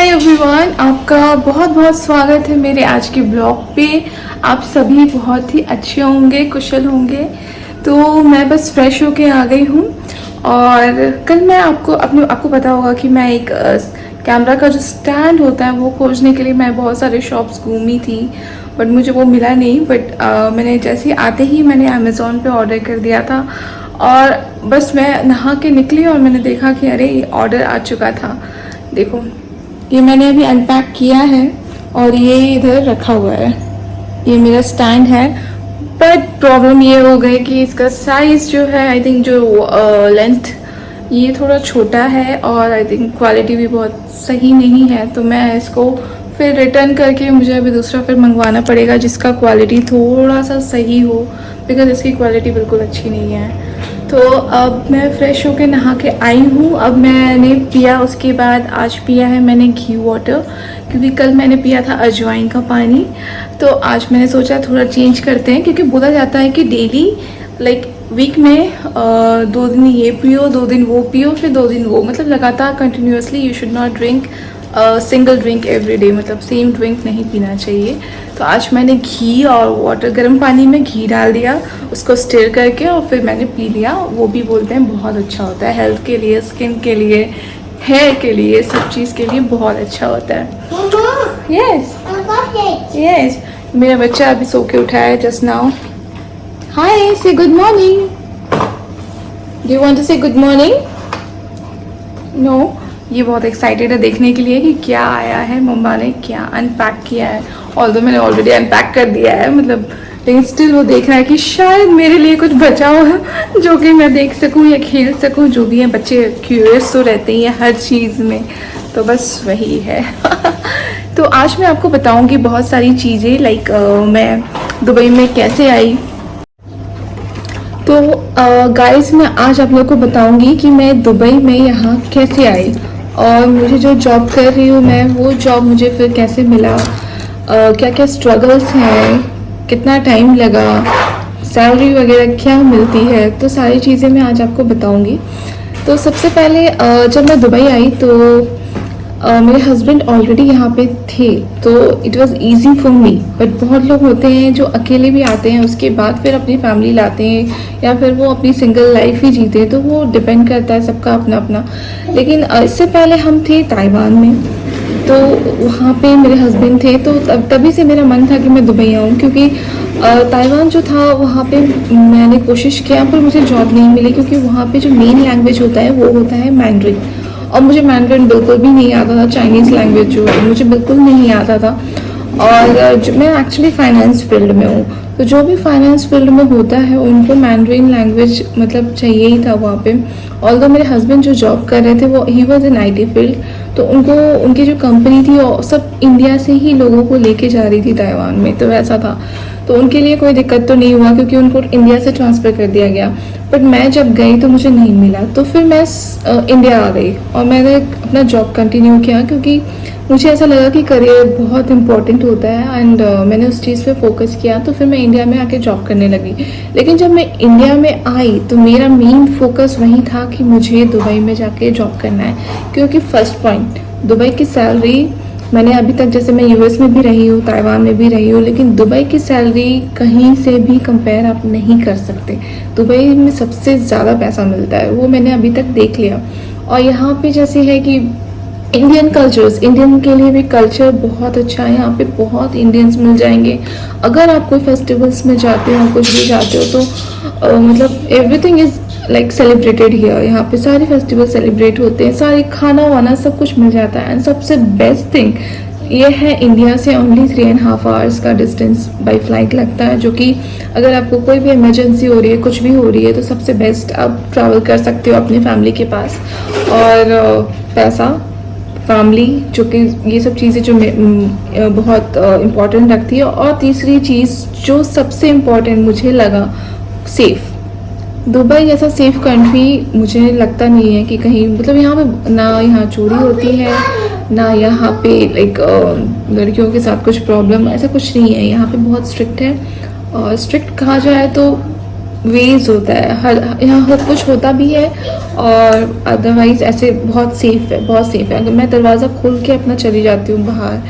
Hi everyone, आपका बहुत बहुत स्वागत है मेरे आज के ब्लॉग पे। आप सभी बहुत ही अच्छे होंगे, कुशल होंगे। तो मैं बस फ्रेश होके आ गई हूँ। और कल मैं आपको पता होगा कि मैं एक कैमरा का जो स्टैंड होता है वो खोजने के लिए मैं बहुत सारे शॉप्स घूमी थी, बट मुझे वो मिला नहीं। बट मैंने जैसे ही आते ही मैंने अमेज़ॉन पे ऑर्डर कर दिया था। और बस मैं नहा के निकली और मैंने देखा कि अरे ये ऑर्डर आ चुका था। देखो, ये मैंने अभी अनपैक किया है और ये इधर रखा हुआ है। ये मेरा स्टैंड है, बट प्रॉब्लम ये हो गई कि इसका साइज़ जो है, आई थिंक जो लेंथ, ये थोड़ा छोटा है और आई थिंक क्वालिटी भी बहुत सही नहीं है। तो मैं इसको फिर रिटर्न करके मुझे अभी दूसरा फिर मंगवाना पड़ेगा जिसका क्वालिटी थोड़ा सा सही हो, बिकॉज इसकी क्वालिटी बिल्कुल अच्छी नहीं है। तो अब मैं फ़्रेश होके नहा के आई हूँ। अब मैंने पिया, उसके बाद आज पिया है मैंने घी वाटर, क्योंकि कल मैंने पिया था अजवाइन का पानी। तो आज मैंने सोचा थोड़ा चेंज करते हैं, क्योंकि बोला जाता है कि डेली वीक में 2 दिन ये पियो, 2 दिन वो पियो, फिर 2 दिन वो, मतलब लगातार continuously you should not drink single drink every day, मतलब सेम ड्रिंक नहीं पीना चाहिए। तो आज मैंने घी और वाटर, गर्म पानी में घी डाल दिया, उसको स्टिर करके और फिर मैंने पी लिया। वो भी बोलते हैं बहुत अच्छा होता है हेल्थ के लिए, स्किन के लिए, हेयर के लिए, सब चीज़ के लिए बहुत अच्छा होता है। यस यस, मेरा बच्चा अभी सो के उठा है just now. Hi, say good morning. Do you want to say good morning? No, ये बहुत एक्साइटेड है देखने के लिए कि क्या आया है, मम्मा ने क्या अनपैक किया है। ऑल्दो मैंने ऑलरेडी अनपैक कर दिया है, मतलब, लेकिन स्टिल वो देख रहा है कि शायद मेरे लिए कुछ बचा हो है जो कि मैं देख सकूं या खेल सकूं। जो भी है, बच्चे क्यूरियस तो रहते ही हैं हर चीज़ में, तो बस वही है। तो आज मैं आपको बताऊंगी बहुत सारी चीज़ें, मैं दुबई में कैसे आई। तो गाइस, मैं आज आप लोग को बताऊंगी कि मैं दुबई में यहाँ कैसे आई, और मुझे जो जॉब कर रही हूँ मैं, वो जॉब मुझे फिर कैसे मिला, क्या क्या स्ट्रगल्स हैं, कितना टाइम लगा, सैलरी वगैरह क्या मिलती है, तो सारी चीज़ें मैं आज आपको बताऊंगी। तो सबसे पहले जब मैं दुबई आई तो मेरे हस्बैंड ऑलरेडी यहाँ पे थे, तो it was easy for me. But बहुत लोग होते हैं जो अकेले भी आते हैं, उसके बाद फिर अपनी फैमिली लाते हैं, या फिर वो अपनी सिंगल लाइफ ही जीते हैं, तो वो डिपेंड करता है, सबका अपना अपना। लेकिन इससे पहले हम थे ताइवान में, तो वहाँ पे मेरे हस्बैंड थे, तो तभी से मेरा मन था कि मैं दुबई आऊँ, क्योंकि ताइवान जो था वहाँ पे मैंने कोशिश किया पर मुझे जॉब नहीं मिली, क्योंकि वहाँ पे जो मेन लैंग्वेज होता है वो होता है मैंड्रिन, और मुझे मैंड्रिन बिल्कुल भी नहीं आता था। चाइनीज़ लैंग्वेज जो है मुझे बिल्कुल नहीं आता था। और मैं एक्चुअली फाइनेंस फील्ड में हूँ, तो जो भी फाइनेंस फील्ड में होता है उनको मैंड्रिन लैंग्वेज मतलब चाहिए ही था वहाँ पे। ऑल्दो मेरे हस्बैंड जो जॉब कर रहे थे वो he was in IT field, तो उनकी जो कंपनी थी वो सब इंडिया से ही लोगों को लेके जा रही थी ताइवान में, तो वैसा था। तो उनके लिए कोई दिक्कत तो नहीं हुआ, क्योंकि उनको इंडिया से ट्रांसफ़र कर दिया गया। बट मैं जब गई तो मुझे नहीं मिला, तो फिर मैं इंडिया आ गई और मैंने अपना जॉब कंटिन्यू किया, क्योंकि मुझे ऐसा लगा कि करियर बहुत इंपॉर्टेंट होता है, एंड मैंने उस चीज़ पे फोकस किया। तो फिर मैं इंडिया में आके जॉब करने लगी। लेकिन जब मैं इंडिया में आई तो मेरा मेन फोकस वही था कि मुझे दुबई में जाके जॉब करना है, क्योंकि फर्स्ट पॉइंट, दुबई की सैलरी, मैंने अभी तक, जैसे मैं US में भी रही हूँ, ताइवान में भी रही हूँ, लेकिन दुबई की सैलरी कहीं से भी कंपेयर आप नहीं कर सकते। दुबई में सबसे ज़्यादा पैसा मिलता है, वो मैंने अभी तक देख लिया। और यहाँ पे जैसे है कि इंडियन कल्चर्स, इंडियन के लिए भी कल्चर बहुत अच्छा है, यहाँ पे बहुत इंडियंस मिल जाएंगे। अगर आप कोई फेस्टिवल्स में जाते हो, कुछ भी जाते हो, तो मतलब everything is like celebrated here. यहाँ पे सारे फेस्टिवल सेलिब्रेट होते हैं, सारे खाना वाना सब कुछ मिल जाता है। एंड सबसे बेस्ट थिंग ये है, इंडिया से ओनली 3.5 आवर्स का डिस्टेंस बाय फ्लाइट लगता है, जो कि अगर आपको कोई भी इमरजेंसी हो रही है, कुछ भी हो रही है, तो सबसे बेस्ट आप ट्रैवल कर सकते हो अपनी फैमिली के पास। और पैसा, फैमिली, जो कि ये सब चीज़ें जो बहुत इम्पॉर्टेंट रखती है। और तीसरी चीज़ जो सबसे इम्पॉर्टेंट मुझे लगा, सेफ़। दुबई जैसा सेफ़ कंट्री मुझे लगता नहीं है कि कहीं, मतलब यहाँ पे ना यहाँ चोरी होती है, ना यहाँ पे लड़कियों के साथ कुछ प्रॉब्लम, ऐसा कुछ नहीं है। यहाँ पे बहुत स्ट्रिक्ट है, और स्ट्रिक्ट कहा जाए तो वेज होता है, हर यहाँ हर कुछ होता भी है और अदरवाइज ऐसे बहुत सेफ है, बहुत सेफ है। अगर मैं दरवाज़ा खोल के अपना चली जाती हूँ बाहर,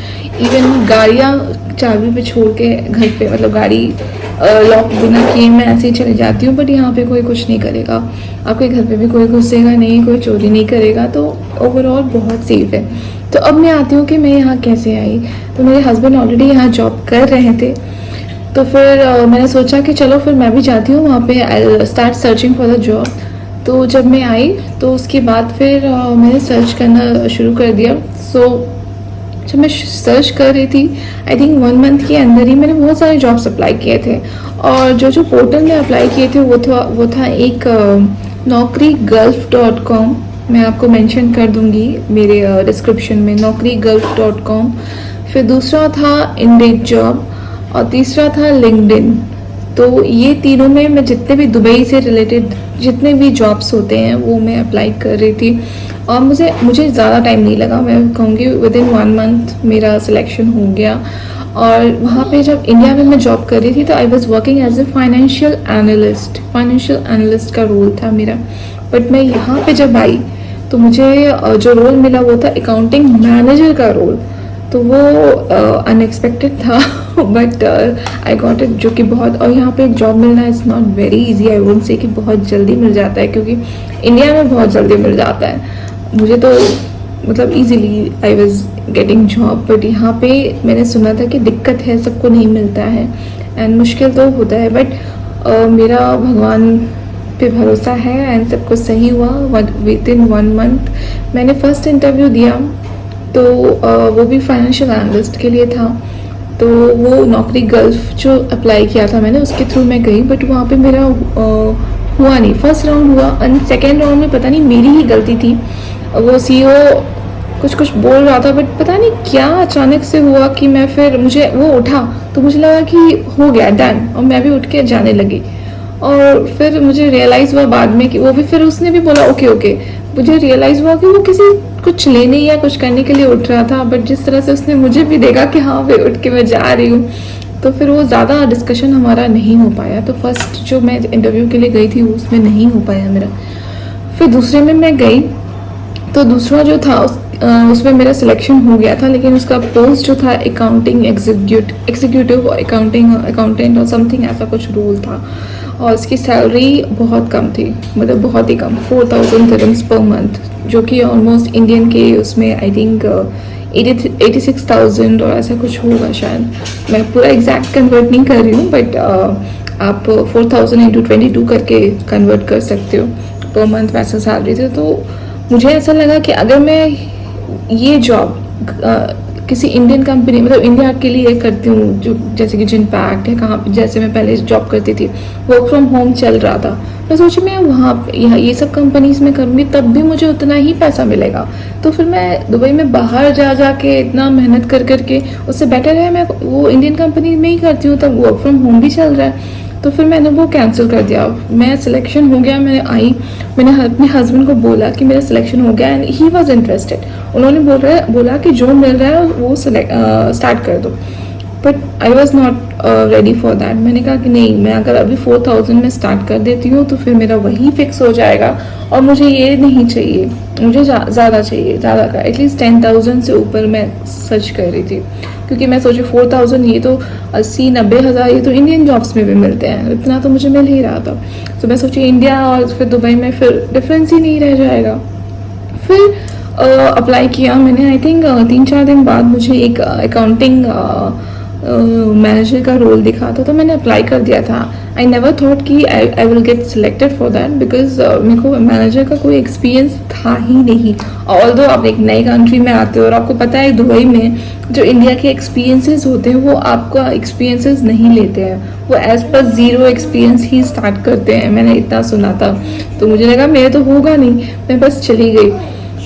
इवन गाड़ियाँ चाबी पे छोड़ के घर पे, मतलब गाड़ी लॉक बिना किए मैं ऐसे ही चली जाती हूँ, बट यहाँ पे कोई कुछ नहीं करेगा, आपके घर पे भी कोई घुसेगा नहीं, कोई चोरी नहीं करेगा, तो ओवरऑल बहुत सेफ है। तो अब मैं आती हूँ कि मैं यहाँ कैसे आई। तो मेरे हस्बैंड ऑलरेडी यहाँ जॉब कर रहे थे, तो फिर मैंने सोचा कि चलो फिर मैं भी जाती हूँ वहाँ पे, I start searching for the job. तो जब मैं आई तो उसके बाद फिर मैंने सर्च करना शुरू कर दिया। सो जब मैं सर्च कर रही थी, आई थिंक 1 मंथ के अंदर ही मैंने बहुत सारे जॉब्स अप्लाई किए थे, और जो जो पोर्टल में अप्लाई किए थे वो था एक naukri.gulf.com, मैं आपको मेंशन कर दूंगी मेरे डिस्क्रिप्शन में, naukri.gulf.com। फिर दूसरा था इंडीड जॉब और तीसरा था लिंक्डइन। तो ये तीनों में मैं जितने भी दुबई से रिलेटेड जितने भी जॉब्स होते हैं वो मैं अप्लाई कर रही थी, और मुझे ज़्यादा टाइम नहीं लगा, मैं कहूँगी विदिन 1 मंथ मेरा सिलेक्शन हो गया। और वहाँ पे जब इंडिया में मैं जॉब कर रही थी तो I was working as a financial analyst का रोल था मेरा। बट मैं यहाँ पे जब आई तो मुझे जो रोल मिला वो था अकाउंटिंग मैनेजर का रोल, तो वो अनएक्सपेक्टेड था बट आई गॉट इट, जो कि बहुत, और यहाँ पे जॉब मिलना is not very easy, I won't say कि बहुत जल्दी मिल जाता है, क्योंकि इंडिया में बहुत जल्दी मिल जाता है। मुझे तो मतलब easily I was getting job, but यहाँ पे मैंने सुना था कि दिक्कत है, सबको नहीं मिलता है एंड मुश्किल तो होता है, बट मेरा भगवान पे भरोसा है एंड सब कुछ सही हुआ। विदिन 1 मंथ मैंने फर्स्ट इंटरव्यू दिया, तो वो भी फाइनेंशियल एनालिस्ट के लिए था। तो वो नौकरी गल्फ जो अप्लाई किया था मैंने, उसके थ्रू मैं गई, बट वहाँ पे मेरा हुआ नहीं। फर्स्ट राउंड हुआ एंड सेकेंड राउंड में पता नहीं मेरी ही गलती थी, वो सीईओ कुछ बोल रहा था, बट पता नहीं क्या अचानक से हुआ कि मुझे वो उठा तो मुझे लगा कि हो गया डन, और मैं भी उठ के जाने लगी। और फिर मुझे रियलाइज़ हुआ बाद में कि वो भी, फिर उसने भी बोला ओके, मुझे रियलाइज़ हुआ कि वो किसी कुछ लेने या कुछ करने के लिए उठ रहा था, बट जिस तरह से उसने मुझे भी देखा कि हाँ भाई उठ के मैं जा रही हूँ, तो फिर वो ज़्यादा डिस्कशन हमारा नहीं हो पाया। तो फर्स्ट जो मैं इंटरव्यू के लिए गई थी वो उसमें नहीं हो पाया मेरा। फिर दूसरे में मैं गई, तो दूसरा जो था उसमें मेरा सिलेक्शन हो गया था, लेकिन उसका पोस्ट जो था अकाउंटिंग एग्जीक्यूटिव और अकाउंटेंट और समथिंग ऐसा कुछ रोल था, और उसकी सैलरी बहुत कम थी, मतलब बहुत ही कम, 4000 दिरहम्स पर मंथ, जो कि ऑलमोस्ट इंडियन के उसमें आई थिंक 86,000 और ऐसा कुछ होगा शायद, मैं पूरा एग्जैक्ट कन्वर्ट नहीं कर रही हूँ, बट आप 4000 इंटू 22 करके कन्वर्ट कर सकते हो पर मंथ, वैसा सैलरी थी। तो मुझे ऐसा लगा कि अगर मैं ये जॉब किसी इंडियन कंपनी, मतलब इंडिया के लिए करती हूँ, जो जैसे कि जिनपैक्ट है, कहाँ पे जैसे मैं पहले जॉब करती थी, वर्क फ्रॉम होम चल रहा था, मैं सोची मैं वहाँ ये सब कंपनीज में करूँगी तब भी मुझे उतना ही पैसा मिलेगा, तो फिर मैं दुबई में बाहर जा के इतना मेहनत कर के, उससे बेटर है मैं वो इंडियन कंपनी में ही करती हूँ, तब वर्क फ्रॉम होम भी चल रहा है। तो फिर मैंने वो कैंसिल कर दिया। मैं सिलेक्शन हो गया, मैंने अपने हस्बैंड को बोला कि मेरा सिलेक्शन हो गया एंड ही वाज इंटरेस्टेड। उन्होंने बोला कि जो मिल रहा है वो स्टार्ट कर दो, but I was not ready for that. मैंने कहा कि नहीं, मैं अगर अभी 4000 में स्टार्ट कर देती हूँ तो फिर मेरा वही फिक्स हो जाएगा, और मुझे ये नहीं चाहिए, मुझे ज़्यादा चाहिए, ज़्यादा का एटलीस्ट 10,000 से ऊपर मैं सर्च कर रही थी, क्योंकि मैं सोची 4000 ये तो 80-90 हज़ार ये तो इंडियन जॉब्स में भी मिलते हैं, इतना तो मुझे मिल ही रहा था। तो मैं सोची इंडिया और फिर दुबई में फिर डिफरेंस ही नहीं रह जाएगा। फिर अप्लाई किया मैंने, आई थिंक 3-4 दिन बाद मुझे एक अकाउंटिंग मैनेजर का रोल दिखा था, तो मैंने अप्लाई कर दिया था। आई नेवर थॉट कि I will get selected for that, because मेरे को मैनेजर का कोई एक्सपीरियंस था ही नहीं। ऑल्दो आप एक नई कंट्री में आते हो और आपको पता है दुबई में जो इंडिया के एक्सपीरियंसेस होते हैं वो आपका एक्सपीरियंसेस नहीं लेते हैं, वो एज पर 0 एक्सपीरियंस ही स्टार्ट करते हैं, मैंने इतना सुना था। तो मुझे लगा मेरे तो होगा नहीं, मैं बस चली गई।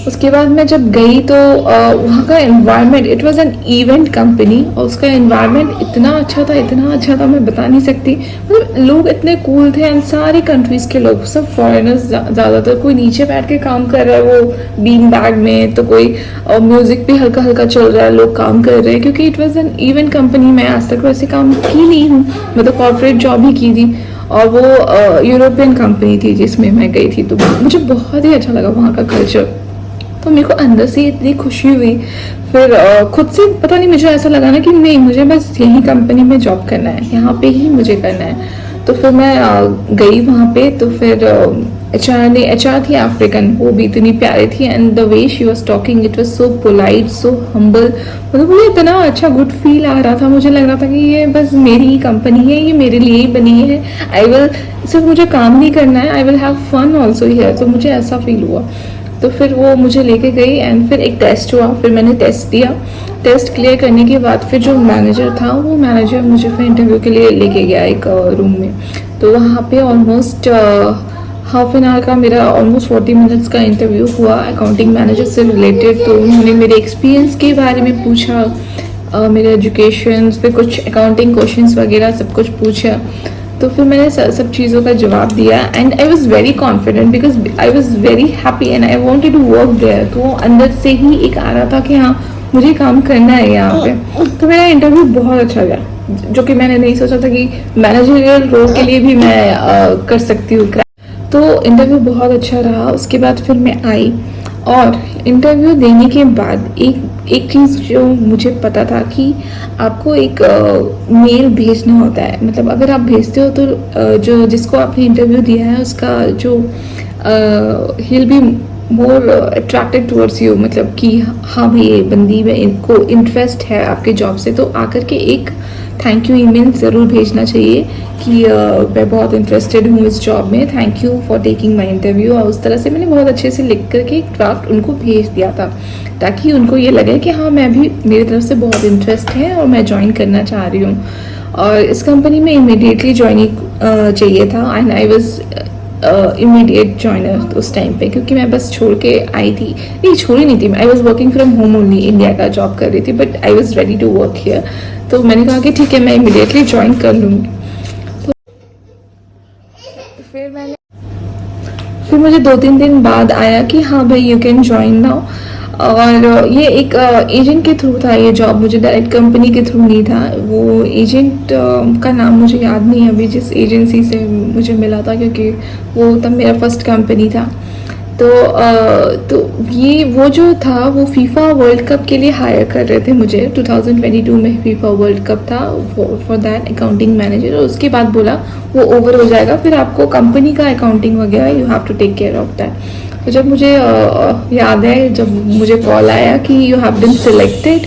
उसके बाद मैं जब गई तो वहाँ का environment, it was an event company, और उसका एनवायरनमेंट इतना अच्छा था मैं बता नहीं सकती। मतलब लोग इतने कूल थे एंड सारी कंट्रीज़ के लोग, सब फॉरेनर्स ज़्यादातर। कोई नीचे बैठ के काम कर रहा है वो बीन बैग में, तो कोई म्यूज़िक भी हल्का हल्का चल रहा है, लोग काम कर रहे हैं, क्योंकि it was an event company. मैं आज तक वैसे काम की नहीं हूँ, मैं तो कॉर्पोरेट जॉब ही की थी। और वो यूरोपियन कंपनी थी जिसमें मैं गई थी, तो मुझे बहुत ही अच्छा लगा वहाँ का कल्चर। तो मेरे को अंदर से इतनी खुशी हुई। फिर खुद से पता नहीं, मुझे ऐसा लगा ना कि नहीं, मुझे बस यही कंपनी में जॉब करना है, यहाँ पे ही मुझे करना है। तो फिर मैं गई वहाँ पे। तो फिर एचआर थी अफ्रीकन, वो भी इतनी प्यारी थी, and the way she was talking it was so polite, so humble. मतलब मुझे इतना अच्छा गुड फील आ रहा था, मुझे लग रहा था कि ये बस मेरी ही कंपनी है, ये मेरे लिए ही बनी है। आई विल, सिर्फ मुझे काम नहीं करना है, I will have fun also here. तो मुझे ऐसा फील हुआ। तो फिर वो मुझे लेके गई एंड फिर एक टेस्ट हुआ, फिर मैंने टेस्ट दिया। टेस्ट क्लियर करने के बाद फिर जो मैनेजर था, वो मैनेजर मुझे फिर इंटरव्यू के लिए लेके गया एक रूम में। तो वहाँ पे ऑलमोस्ट हाफ एन आवर का मेरा ऑलमोस्ट 40 मिनट्स का इंटरव्यू हुआ अकाउंटिंग मैनेजर से रिलेटेड। तो उन्होंने मेरे एक्सपीरियंस के बारे में पूछा, मेरे एजुकेशन, फिर कुछ अकाउंटिंग क्वेश्चंस वगैरह सब कुछ पूछा। तो फिर मैंने सब चीज़ों का जवाब दिया and I was very confident because I was very happy and I wanted to work there. तो अंदर से ही एक आ रहा था कि हाँ, मुझे काम करना है यहाँ पे। तो मेरा इंटरव्यू बहुत अच्छा गया, जो कि मैंने नहीं सोचा था कि मैनेजरियल रोल के लिए भी मैं कर सकती हूँ। तो इंटरव्यू बहुत अच्छा रहा। उसके बाद फिर मैं आई और इंटरव्यू देने के बाद एक चीज़ जो मुझे पता था कि आपको एक मेल भेजना होता है। मतलब अगर आप भेजते हो तो जो जिसको आपने इंटरव्यू दिया है उसका जो he will be more attracted towards you, मतलब कि हाँ भाई ये बंदी में इनको इंटरेस्ट है आपके जॉब से, तो आकर के एक थैंक यू ईमेल ज़रूर भेजना चाहिए कि मैं बहुत इंटरेस्टेड हूँ इस जॉब में, thank you for taking my interview. और उस तरह से मैंने बहुत अच्छे से लिख करके एक ड्राफ्ट उनको भेज दिया था, ताकि उनको ये लगे कि हाँ, मैं भी, मेरी तरफ से बहुत इंटरेस्ट है और मैं ज्वाइन करना चाह रही हूँ। और इस कंपनी में इमीडिएटली ज्वाइनिंग चाहिए था and I was immediate joiner उस टाइम पे, क्योंकि मैं बस छोड़ के आई थी। नहीं, छोड़ी नहीं थी, I was working from home only, India का जॉब कर रही थी, but I was ready to work here. तो मैंने कहा कि ठीक है, मैं इमीडिएटली ज्वाइन कर लूँगी। तो फिर मुझे 2-3 दिन बाद आया कि हाँ भाई, यू कैन ज्वाइन नाउ। और ये एक एजेंट के थ्रू था ये जॉब, मुझे डायरेक्ट कंपनी के थ्रू नहीं था। वो एजेंट का नाम मुझे याद नहीं है अभी, जिस एजेंसी से मुझे मिला था, क्योंकि वो तब मेरा फर्स्ट कंपनी था। तो ये वो जो था, वो फीफा वर्ल्ड कप के लिए हायर कर रहे थे मुझे। 2022 में फीफा वर्ल्ड कप था फॉर दैट अकाउंटिंग मैनेजर। और उसके बाद बोला वो ओवर हो जाएगा, फिर आपको कंपनी का अकाउंटिंग वगैरह you have to take care of that. तो जब मुझे याद है, जब मुझे कॉल आया कि you have been selected,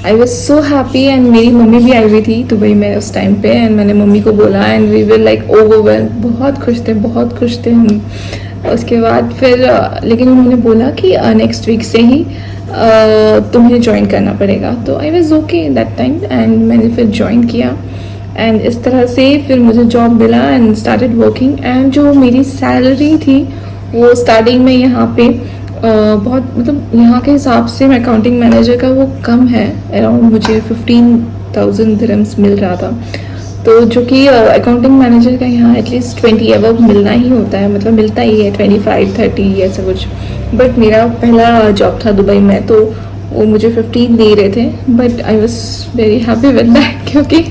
I was so happy. And मेरी मम्मी भी आई हुई थी दुबई में उस टाइम पे, एंड मैंने मम्मी को बोला and we were like overwhelm, बहुत खुश थे हम। उसके बाद फिर लेकिन उन्होंने बोला कि नेक्स्ट वीक से ही तुम्हें ज्वाइन करना पड़ेगा। तो I was okay that time and मैंने फिर ज्वाइन किया एंड इस तरह से फिर मुझे जॉब मिला एंड स्टार्टेड वर्किंग। एंड जो मेरी सैलरी थी वो स्टार्टिंग में यहाँ पे बहुत, मतलब यहाँ के हिसाब से मैं अकाउंटिंग मैनेजर का वो कम है, अराउंड मुझे 15,000 दिरहम्स मिल रहा था। तो जो कि अकाउंटिंग मैनेजर का यहाँ एटलीस्ट 20 अबव मिलना ही होता है, मतलब मिलता ही है 25-30 ऐसा कुछ। बट मेरा पहला जॉब था दुबई में, तो वो मुझे 15 दे रहे थे, but I was very happy with that, क्योंकि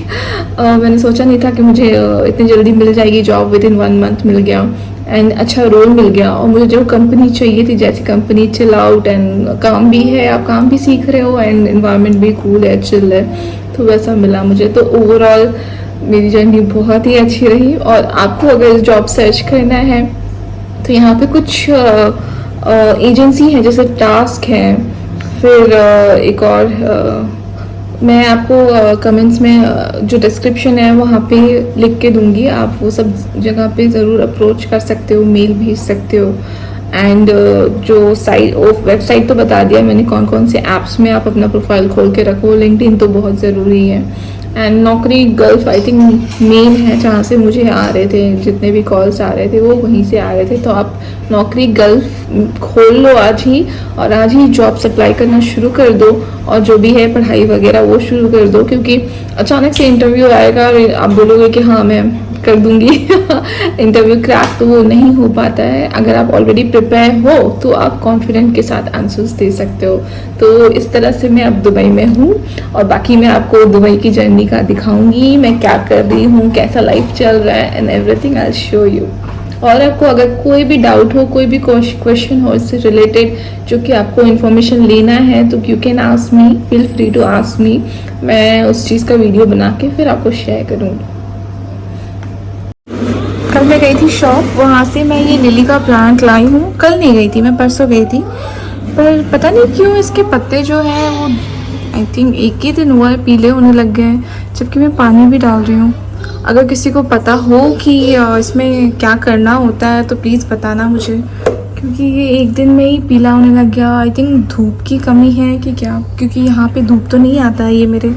मैंने सोचा नहीं था कि मुझे इतनी जल्दी मिल जाएगी जॉब। विद इन 1 मंथ मिल गया एंड अच्छा रोल मिल गया। और मुझे जो कंपनी चाहिए थी, जैसी कंपनी, चिल आउट एंड काम भी है, आप काम भी सीख रहे हो एंड एनवायरनमेंट भी कूल है, चिल है, तो वैसा मिला मुझे। तो ओवरऑल मेरी जर्नी बहुत ही अच्छी रही। और आपको अगर जॉब सर्च करना है तो यहाँ पे कुछ एजेंसी है, जैसे टास्क है, फिर एक और मैं आपको कमेंट्स में जो डिस्क्रिप्शन है वहाँ पे लिख के दूंगी, आप वो सब जगह पे ज़रूर अप्रोच कर सकते हो, मेल भेज सकते हो। एंड जो साइट वेबसाइट तो बता दिया मैंने, कौन कौन से ऐप्स में आप अपना प्रोफाइल खोल के रखो। लिंक्डइन तो बहुत ज़रूरी है। एंड नौकरी गल्फ आई थिंक मेन है, जहाँ से मुझे आ रहे थे, जितने भी कॉल्स आ रहे थे वो वहीं से आ रहे थे। तो आप नौकरी गल्फ खोल लो आज ही, और आज ही जॉब सप्लाई करना शुरू कर दो, और जो भी है पढ़ाई वगैरह वो शुरू कर दो, क्योंकि अचानक से इंटरव्यू आएगा और आप बोलोगे कि हाँ मैं कर दूंगी इंटरव्यू क्रैक तो वो नहीं हो पाता है। अगर आप ऑलरेडी प्रिपेयर हो तो आप कॉन्फिडेंट के साथ आंसर्स दे सकते हो। तो इस तरह से मैं अब दुबई में हूँ और बाकी मैं आपको दुबई की जर्नी का दिखाऊंगी, मैं क्या कर रही हूँ, कैसा लाइफ चल रहा है and everything I will show you. और आपको अगर कोई भी डाउट हो, कोई भी क्वेश्चन हो इससे रिलेटेड जो कि आपको इन्फॉर्मेशन लेना है तो you can ask me, feel free to ask me. मैं उस चीज़ का वीडियो बना के फिर आपको शेयर करूँगी। कल मैं गई थी शॉप, वहाँ से मैं ये लिली का प्लांट लाई हूँ। कल नहीं गई थी मैं, परसों गई थी, पर पता नहीं क्यों इसके पत्ते जो हैं वो आई थिंक एक ही दिन हुआ है पीले होने लग गए हैं, जबकि मैं पानी भी डाल रही हूँ। अगर किसी को पता हो कि इसमें क्या करना होता है तो प्लीज़ बताना मुझे, क्योंकि ये एक दिन में ही पीला होने लग गया। आई थिंक धूप की कमी है कि क्या, क्योंकि यहाँ पे धूप तो नहीं आता है, ये मेरे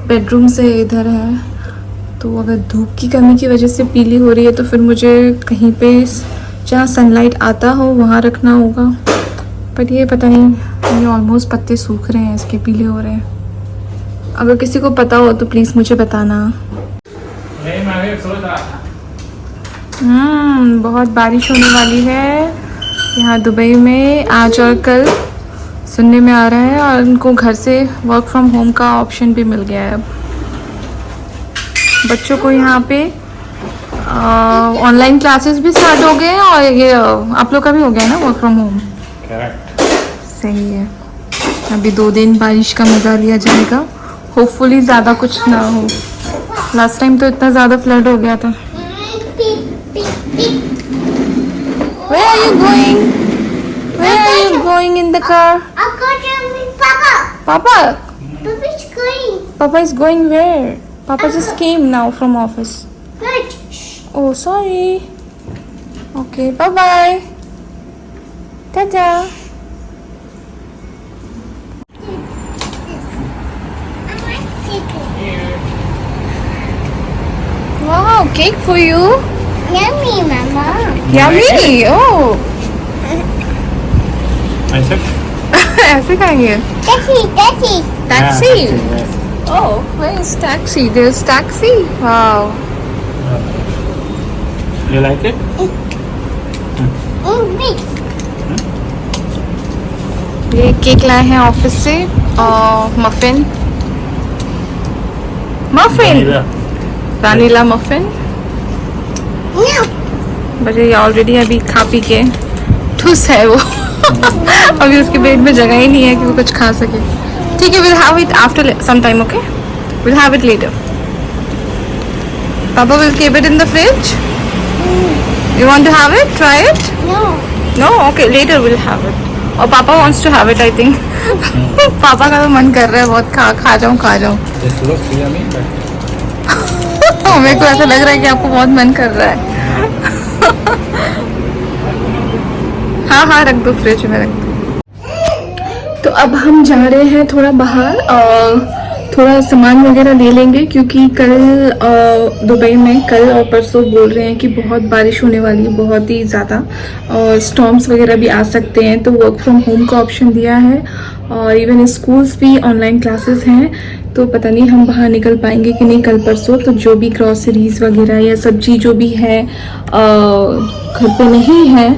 बेडरूम से इधर है, तो अगर धूप की कमी की वजह से पीली हो रही है तो फिर मुझे कहीं पे जहाँ सनलाइट आता हो वहाँ रखना होगा। पर ये पता नहीं, ये ऑलमोस्ट पत्ते सूख रहे हैं, इसके पीले हो रहे हैं। अगर किसी को पता हो तो प्लीज़ मुझे बताना। बहुत बारिश होने वाली है यहाँ दुबई में आज और कल, सुनने में आ रहा है, और उनको घर से वर्क फ्रॉम होम का ऑप्शन भी मिल गया है अब बच्चों को। यहाँ पे ऑनलाइन क्लासेस भी स्टार्ट हो गए हैं और ये आप लोग का भी हो गया है ना वर्क फ्रॉम होम। सही है, अभी 2 दिन बारिश का मज़ा लिया जाएगा, होपफुली ज़्यादा कुछ ना हो। लास्ट टाइम तो इतना ज़्यादा फ्लड हो गया था। Where are you going? Where are you going in the car? I'm going with Papa. Papa? Papa's going. Papa is going where? Papa just came now from office. Good. Oh, sorry. Okay, bye-bye. Ta-ta. Wow, cake for you. Yummy, Mama. Yummy. Oh. ऐसे ऐसे खाएंगे? Taxi, taxi. Taxi. yes. Oh, where is taxi? There's taxi. Wow. You like it? Big. ये cake लाए हैं office से और muffin Vanilla. Vanilla muffin. No. But ये already अभी खा पी के ठुस है वो अभी उसके पेट में जगह ही नहीं है कि वो कुछ खा सके। ठीक है, will have it after some time, okay, will have it later. Papa will keep it in the fridge. You want to have it, try it? No. No, okay, later will have it. और papa wants to have it I think पापा का तो मन कर रहा है बहुत, खा जाऊं खा जाऊं। Just look yummy, but मेरे को ऐसा लग रहा है कि आपको बहुत मन कर रहा है हाँ हाँ, रख दो फ्रिज में, रख दो। तो अब हम जा रहे हैं थोड़ा बाहर और थोड़ा सामान वगैरह ले लेंगे, क्योंकि कल दुबई में कल और परसों बोल रहे हैं कि बहुत बारिश होने वाली है, बहुत ही ज़्यादा, और स्टॉर्म्स वगैरह भी आ सकते हैं। तो वर्क फ्रॉम होम का ऑप्शन दिया है और इवन स्कूल्स भी ऑनलाइन क्लासेस हैं, तो पता नहीं हम बाहर निकल पाएंगे कि नहीं कल परसों। तो जो भी ग्रॉसरीज वगैरह या सब्जी जो भी है घर पे नहीं है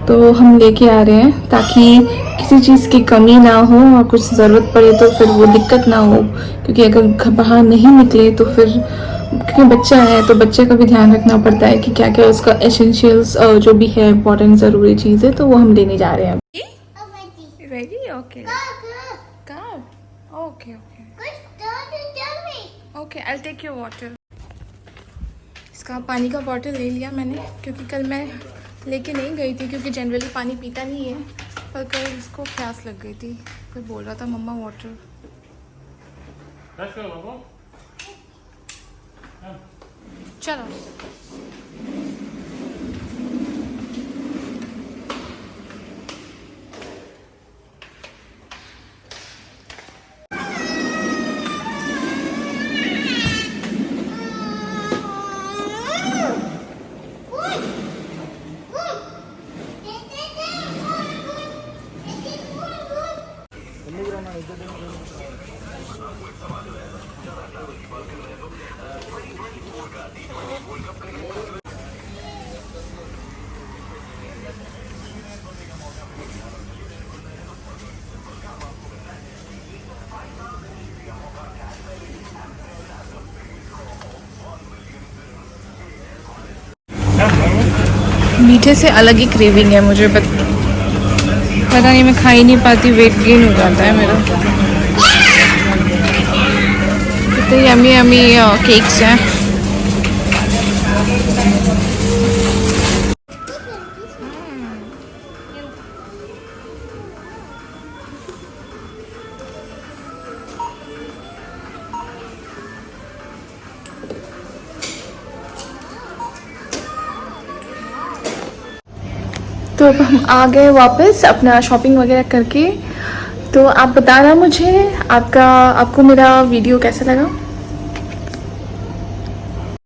तो हम लेके आ रहे हैं, ताकि किसी चीज़ की कमी ना हो और कुछ ज़रूरत पड़े तो फिर वो दिक्कत ना हो। क्योंकि अगर बाहर नहीं निकले तो फिर, क्योंकि बच्चा है तो बच्चे का भी ध्यान रखना पड़ता है कि क्या क्या उसका एसेंशियल्स जो भी है इम्पोर्टेंट ज़रूरी चीज़ है, तो वो हम लेने जा रहे हैं। Already. Ready? Okay, Go. Okay okay Good. Don't. Okay, I take your water. इसका पानी का बॉटल ले लिया मैंने, क्योंकि कल मैं लेके नहीं गई थी, क्योंकि जनरली पानी पीता नहीं है, पर कल इसको प्यास लग गई थी, फिर बोल रहा था मम्मा वाटर। let's go, Bobo. चलो मीठे से अलग ही क्रेविंग है मुझे, पता नहीं, मैं खा ही नहीं पाती, वेट गेन हो जाता है मेरा। कितने यमी यमी केक्स हैं। तो अब हम आ गए वापस अपना शॉपिंग वगैरह करके। तो आप बताना मुझे आपको मेरा वीडियो कैसा लगा।